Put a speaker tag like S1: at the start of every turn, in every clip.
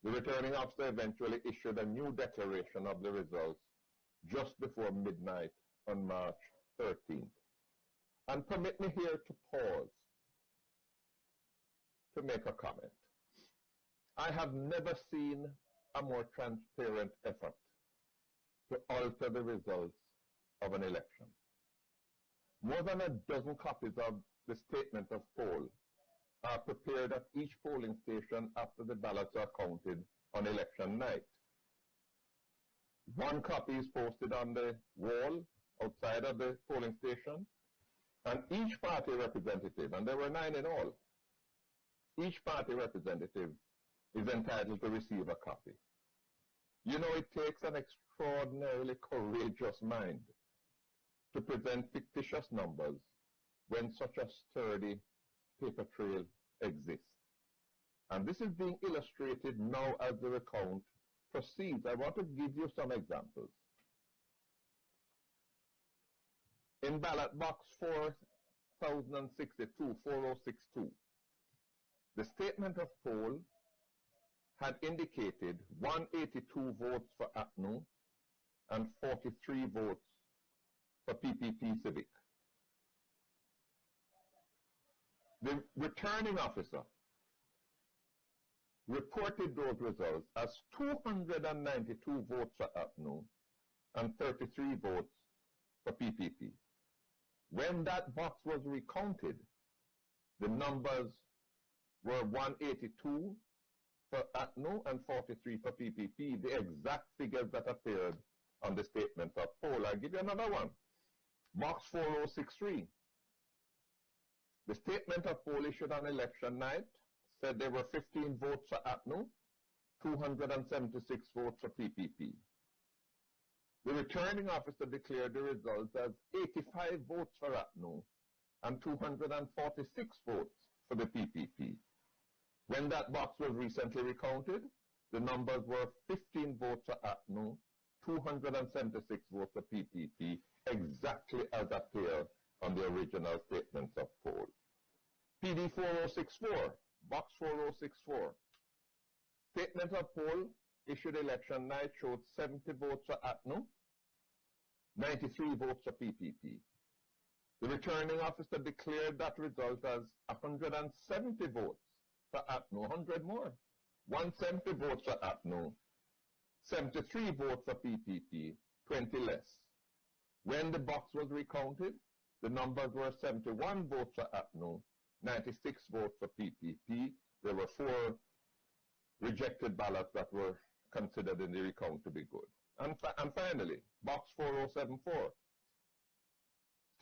S1: The returning officer eventually issued a new declaration of the results just before midnight on March 13th. And permit me here to pause to make a comment. I have never seen a more transparent effort to alter the results of an election. More than a dozen copies of the statement of poll are prepared at each polling station after the ballots are counted on election night. One copy is posted on the wall outside of the polling station, and each party representative, and there were 9 in all, each party representative is entitled to receive a copy. You know, it takes an extraordinarily courageous mind to present fictitious numbers when such a sturdy paper trail exists. And this is being illustrated now as the recount proceeds. I want to give you some examples. In ballot box 4062, the statement of poll had indicated 182 votes for APNU and 43 votes for PPP Civic. The returning officer reported those results as 292 votes for APNU and 33 votes for PPP. When that box was recounted, the numbers were 182 for APNU and 43 for PPP, the exact figures that appeared on the statement of poll. I'll give you another one. Box 4063. The statement of poll issued on election night said there were 15 votes for APNU, 276 votes for PPP. The returning officer declared the results as 85 votes for APNU and 246 votes for the PPP. When that box was recently recounted, the numbers were 15 votes for APNU, 276 votes for PPP, exactly as appeared on the original statements of poll. PD 4064, box 4064. Statement of poll issued election night showed 70 votes for APNU, 93 votes for PPP. The returning officer declared that result as 170 votes for APNU, 100 more. 170 votes for APNU, 73 votes for PPP, 20 less. When the box was recounted, the numbers were 71 votes for APNU, 96 votes for PPP. There were 4 rejected ballots that were considered in the recount to be good. And finally, box 4074.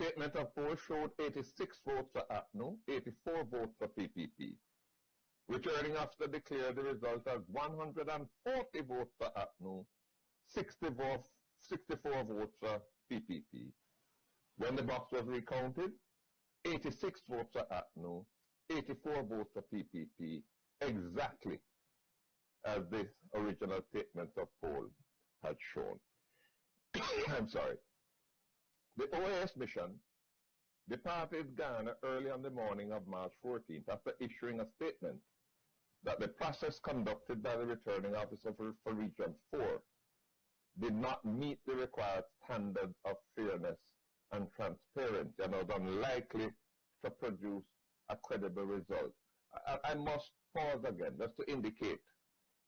S1: Statement of poll showed 86 votes for APNU, 84 votes for PPP. Returning officer declared the result as 140 votes for APNU, 64 votes for PPP. When the box was recounted, 86 votes for APNU, 84 votes for PPP, exactly as the original statement of poll had shown. I'm sorry. The OAS mission departed Guyana early on the morning of March 14th after issuing a statement that the process conducted by the returning officer for Region 4 did not meet the required standards of fairness and transparency and was unlikely to produce a credible result. I must pause again just to indicate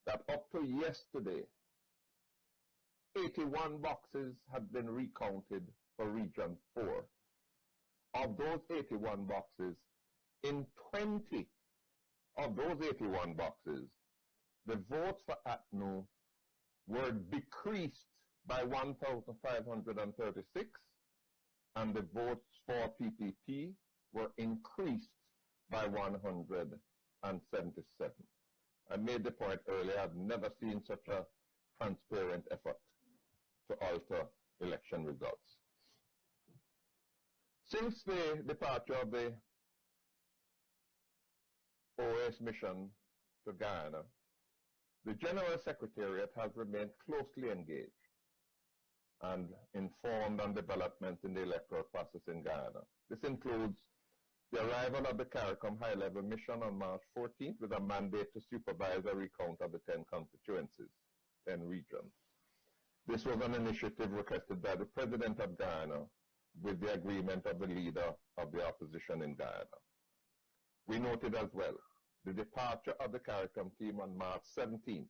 S1: that up to yesterday, 81 boxes have been recounted for Region 4. Of those 81 boxes, in 20 of those 81 boxes, the votes for APNU were decreased by 1,536, and the votes for PPP were increased by 177. I made the point earlier, I've never seen such a transparent effort to alter election results. Since the departure of the OAS mission to Guyana, the General Secretariat has remained closely engaged and informed on developments in the electoral process in Guyana. This includes The arrival of the CARICOM high-level mission on March 14th with a mandate to supervise a recount of the 10 constituencies, 10 regions. This was an initiative requested by the President of Guyana with the agreement of the leader of the opposition in Guyana. We noted as well the departure of the CARICOM team on March 17th,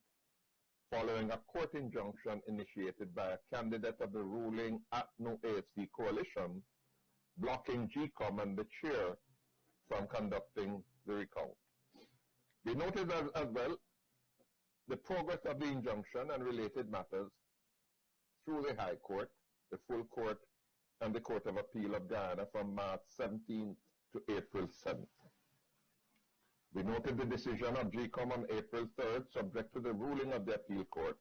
S1: following a court injunction initiated by a candidate of the ruling AFC coalition, blocking GECOM and the chair from conducting the recount. We noted as well the progress of the injunction and related matters through the High Court, the Full Court, and the Court of Appeal of Guyana from March 17th to April 7th. We noted the decision of GECOM on April 3rd, subject to the ruling of the Appeal Court,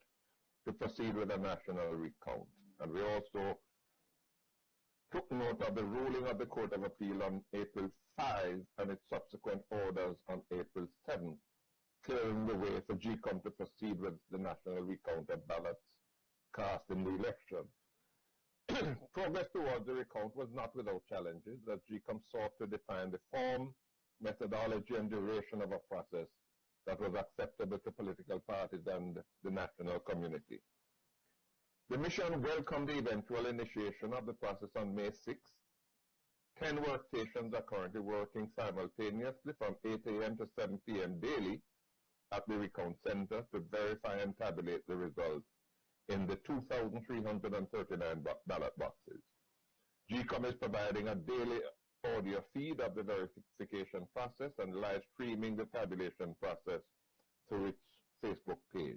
S1: to proceed with a national recount. And we also took note of the ruling of the Court of Appeal on April 5 and its subsequent orders on April 7, clearing the way for GECOM to proceed with the national recount of ballots cast in the election. Progress towards the recount was not without challenges, as GECOM sought to define the form, methodology, and duration of a process that was acceptable to political parties and the national community. The mission welcomed the eventual initiation of the process on May 6th. 10 workstations are currently working simultaneously from 8 a.m. to 7 p.m. daily at the recount center to verify and tabulate the results in the 2,339 ballot boxes. GECOM is providing a daily audio feed of the verification process and live streaming the tabulation process through its Facebook page.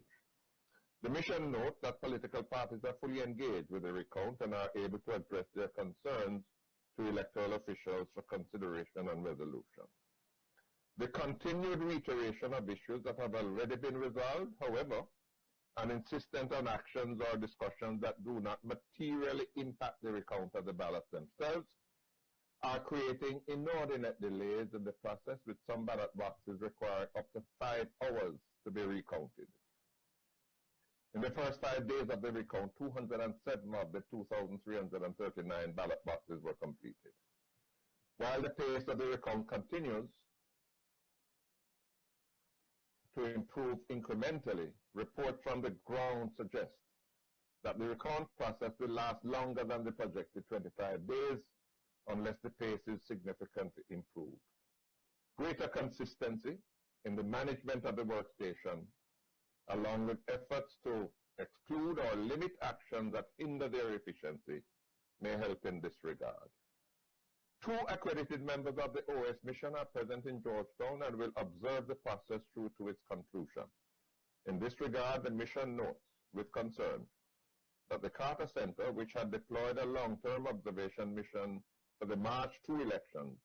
S1: The mission notes that political parties are fully engaged with the recount and are able to address their concerns to electoral officials for consideration and resolution. The continued reiteration of issues that have already been resolved, however, and insistence on actions or discussions that do not materially impact the recount of the ballots themselves, are creating inordinate delays in the process, with some ballot boxes requiring up to 5 hours to be recounted. In the first 5 days of the recount, 207 of the 2,339 ballot boxes were completed. While the pace of the recount continues to improve incrementally, reports from the ground suggest that the recount process will last longer than the projected 25 days unless the pace is significantly improved. Greater consistency in the management of the workstation, along with efforts to exclude or limit actions that hinder their efficiency, may help in this regard. 2 accredited members of the OS mission are present in Georgetown and will observe the process through to its conclusion. In this regard, the mission notes with concern that the Carter Center, which had deployed a long-term observation mission for the March 2 election,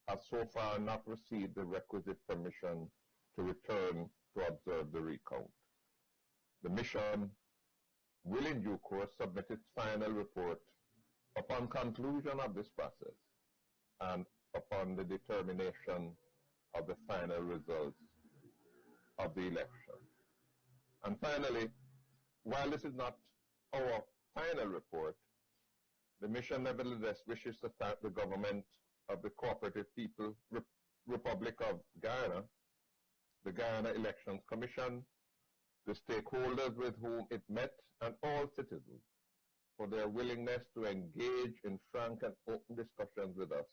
S1: has so far not received the requisite permission to return to observe the recount. The mission will in due course submit its final report upon conclusion of this process and upon the determination of the final results of the election. And finally, while this is not our final report, the mission nevertheless wishes to thank the government of the Co-operative Republic of Guyana, the Guyana Elections Commission, the stakeholders with whom it met, and all citizens for their willingness to engage in frank and open discussions with us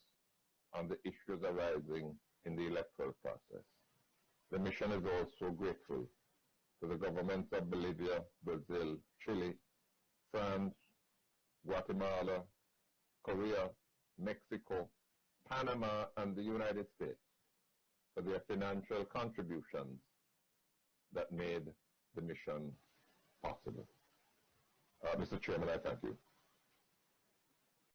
S1: on the issues arising in the electoral process. The mission is also grateful to the governments of Bolivia, Brazil, Chile, France, Guatemala, Korea, Mexico, Panama, and the United States for their financial contributions that made the mission possible. Mr. Chairman, I thank you.